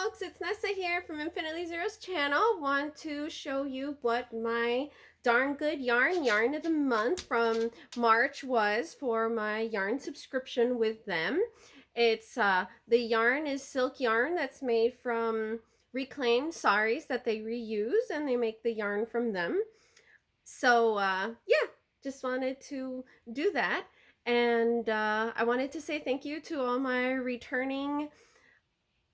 folks, it's Nessa here from Infinitely Zero's channel. Want to show you what my darn good yarn of the month from March was for my yarn subscription with them. It's the yarn is silk yarn that's made from reclaimed saris that they reuse, and they make the yarn from them. So yeah, just wanted to do that. And I wanted to say thank you to all my returning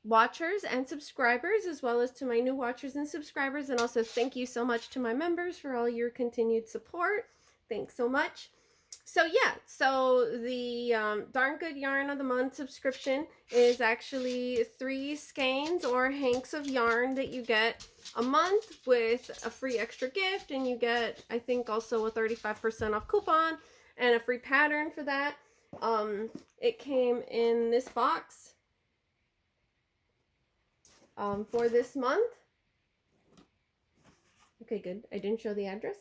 watchers and subscribers, as well as to my new watchers and subscribers, and also thank you so much to my members for all your continued support. Thanks so much. So yeah, so the Darn Good Yarn of the Month subscription is actually 3 skeins or hanks of yarn that you get a month with a free extra gift, and you get, I think, also a 35% off coupon and a free pattern for that. It came in this box for this month. Okay, good. I didn't show the address.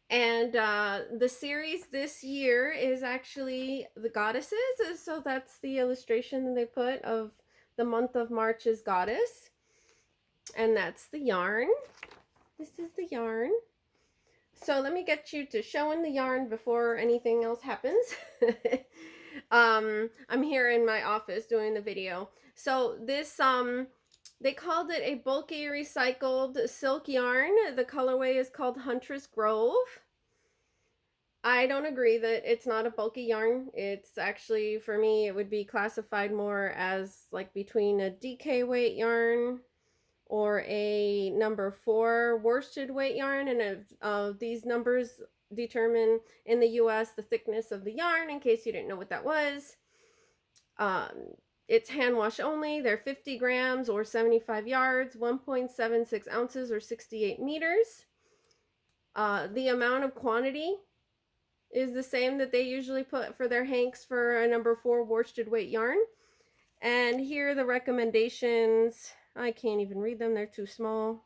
And the series this year is actually the goddesses. So that's the illustration that they put of the month of March is goddess. And that's the yarn. This is the yarn. So let me get you to showing the yarn before anything else happens. I'm here in my office doing the video. So this, they called it a bulky recycled silk yarn. The colorway is called Huntress Grove. I don't agree that it's not a bulky yarn. It's actually, for me, it would be classified more as like between a DK weight yarn or a number 4 worsted weight yarn. And these numbers determine in the US the thickness of the yarn, in case you didn't know what that was. It's hand wash only. They're 50 grams or 75 yards, 1.76 ounces or 68 meters. The amount of quantity is the same that they usually put for their hanks for a number 4 worsted weight yarn. And here are the recommendations. I can't even read them. They're too small.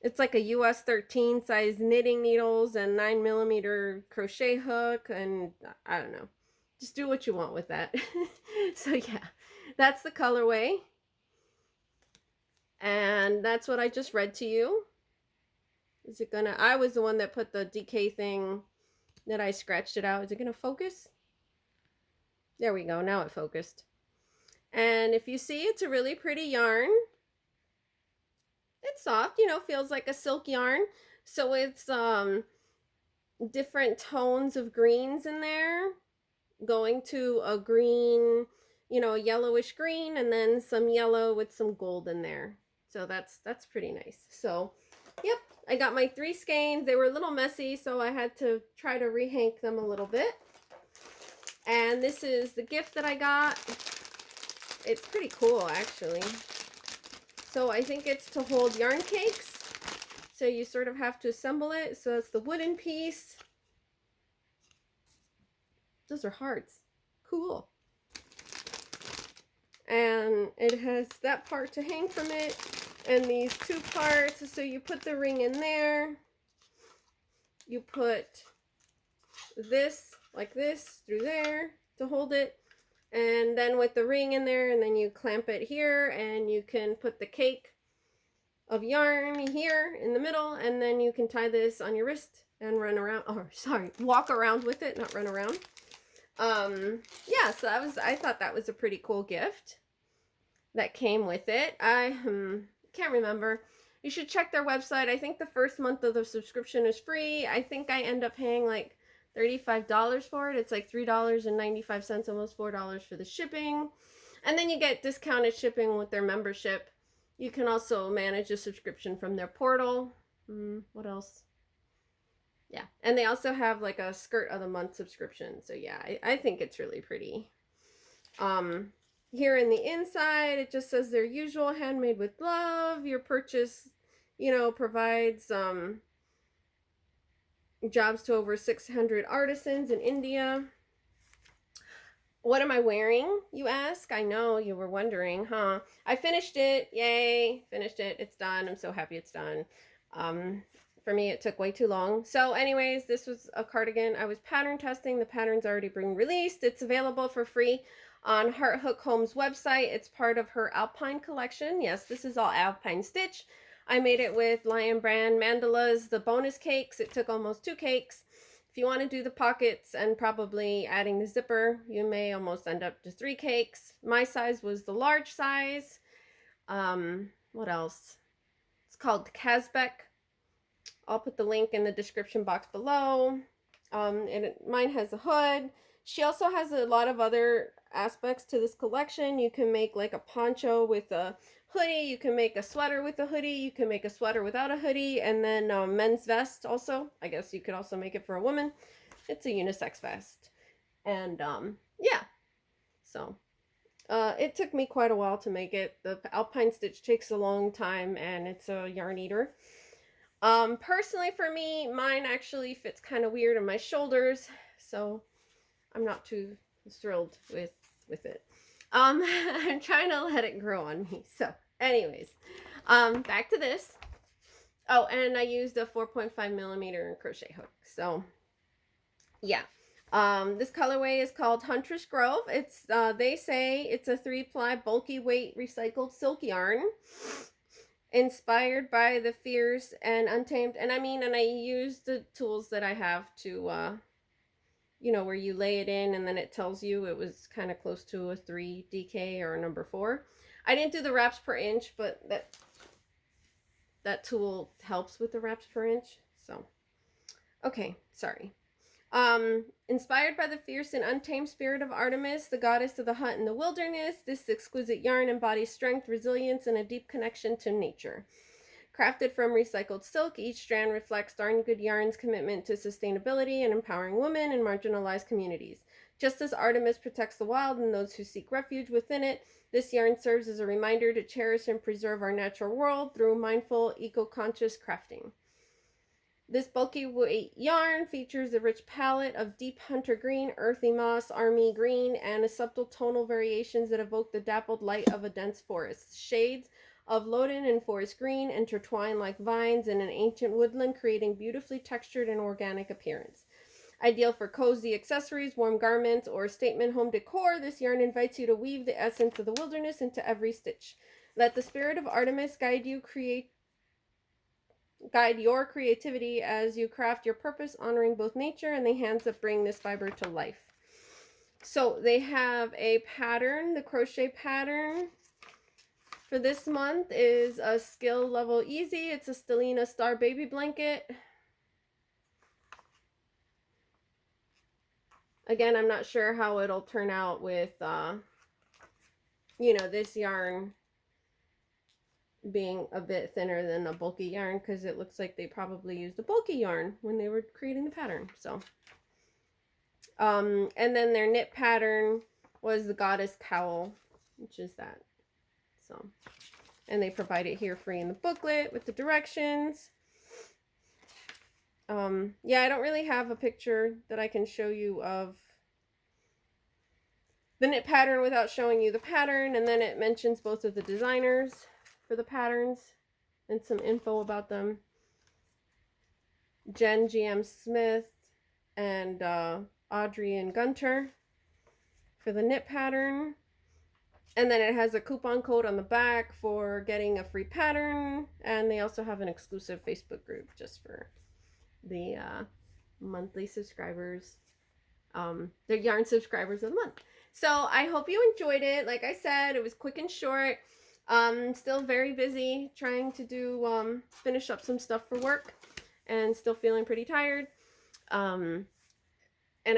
It's like a US 13 size knitting needles and 9mm crochet hook, and I don't know. Just do what you want with that. So yeah, that's the colorway. And that's what I just read to you. Is it gonna, I was the one that put the DK thing that I scratched it out. Is it gonna focus? There we go, now it focused. And if you see, it's a really pretty yarn. It's soft, you know, feels like a silk yarn. So it's different tones of greens in there, going to a green, you know, a yellowish green, and then some yellow with some gold in there. So that's pretty nice. So yep, I got my 3 skeins. They were a little messy, so I had to try to rehank them a little bit. And this is the gift that I got. It's pretty cool, actually. So I think it's to hold yarn cakes. So you sort of have to assemble it. So it's the wooden piece. Those are hearts. Cool. And it has that part to hang from it, and these 2 parts. So you put the ring in there. You put this like this through there to hold it, and then with the ring in there, and then you clamp it here, and you can put the cake of yarn here in the middle, and then you can tie this on your wrist and run around, or sorry, walk around with it, not run around. Yeah, so I thought that was a pretty cool gift that came with it. I can't remember. You should check their website. I think the first month of the subscription is free. I think I end up paying like $35 for it. It's like $3.95, almost $4 for the shipping. And then you get discounted shipping with their membership. You can also manage a subscription from their portal. What else? Yeah, and they also have like a skirt of the month subscription. So yeah, I think it's really pretty. Here in the inside, it just says their usual, handmade with love. Your purchase, you know, provides jobs to over 600 artisans in India. What am I wearing, you ask? I know you were wondering, huh? I finished it. Yay, finished it. It's done. I'm so happy it's done. For me, it took way too long. So anyways, this was a cardigan I was pattern testing. The pattern's already been released. It's available for free on Heart Hook Home's website. It's part of her Alpine collection. Yes, this is all Alpine stitch. I made it with Lion Brand mandalas, the bonus cakes. It took almost 2 cakes. If you want to do the pockets and probably adding the zipper, you may almost end up to 3 cakes. My size was the large size. What else? It's called Kazbek. I'll put the link in the description box below. Mine has a hood. She also has a lot of other aspects to this collection. You can make like a poncho with a hoodie. You can make a sweater with a hoodie. You can make a sweater without a hoodie. And then men's vest also. I guess you could also make it for a woman. It's a unisex vest. And yeah. So it took me quite a while to make it. The Alpine stitch takes a long time and it's a yarn eater. Personally for me, mine actually fits kind of weird on my shoulders. So I'm not too thrilled with it. I'm trying to let it grow on me. So anyways, back to this. Oh, and I used a 4.5mm crochet hook. So yeah. This colorway is called Huntress Grove. It's they say it's a 3-ply bulky weight recycled silk yarn, inspired by the fierce and untamed. And I use the tools that I have to you know, where you lay it in and then it tells you it was kind of close to a 3 DK or a number 4. I didn't do the wraps per inch, but that tool helps with the wraps per inch. So okay, sorry. Inspired by the fierce and untamed spirit of Artemis, the goddess of the hunt and the wilderness, this exquisite yarn embodies strength, resilience, and a deep connection to nature. Crafted from recycled silk, each strand reflects Darn Good Yarn's commitment to sustainability and empowering women in marginalized communities. Just as Artemis protects the wild and those who seek refuge within it, this yarn serves as a reminder to cherish and preserve our natural world through mindful, eco-conscious crafting. This bulky weight yarn features a rich palette of deep hunter green, earthy moss, army green, and a subtle tonal variations that evoke the dappled light of a dense forest. Shades of loden and forest green intertwine like vines in an ancient woodland, creating beautifully textured and organic appearance. Ideal for cozy accessories, warm garments, or statement home decor, this yarn invites you to weave the essence of the wilderness into every stitch. Let the spirit of Artemis guide your creativity as you craft your purpose, honoring both nature and the hands that bring this fiber to life. So they have a pattern. The crochet pattern for this month is a skill level easy. It's a Stellina Star Baby Blanket. Again, I'm not sure how it'll turn out with, you know, this yarn being a bit thinner than a bulky yarn, because it looks like they probably used a bulky yarn when they were creating the pattern. So and then their knit pattern was the Goddess Cowl, which is that. So, and they provide it here free in the booklet with the directions. Yeah, I don't really have a picture that I can show you of the knit pattern without showing you the pattern, and then it mentions both of the designers for the patterns and some info about them. Jen GM Smith and Audrey and Gunter for the knit pattern. And then it has a coupon code on the back for getting a free pattern. And they also have an exclusive Facebook group just for the monthly subscribers. They're yarn subscribers of the month. So I hope you enjoyed it. Like I said, it was quick and short. Still very busy trying to do finish up some stuff for work, and still feeling pretty tired. And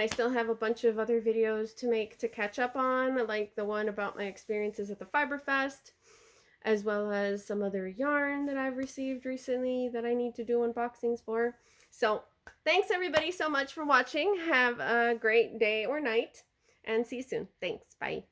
I still have a bunch of other videos to make to catch up on, like the one about my experiences at the Fiber Fest, as well as some other yarn that I've received recently that I need to do unboxings for. So thanks everybody so much for watching. Have a great day or night, and see you soon. Thanks. Bye.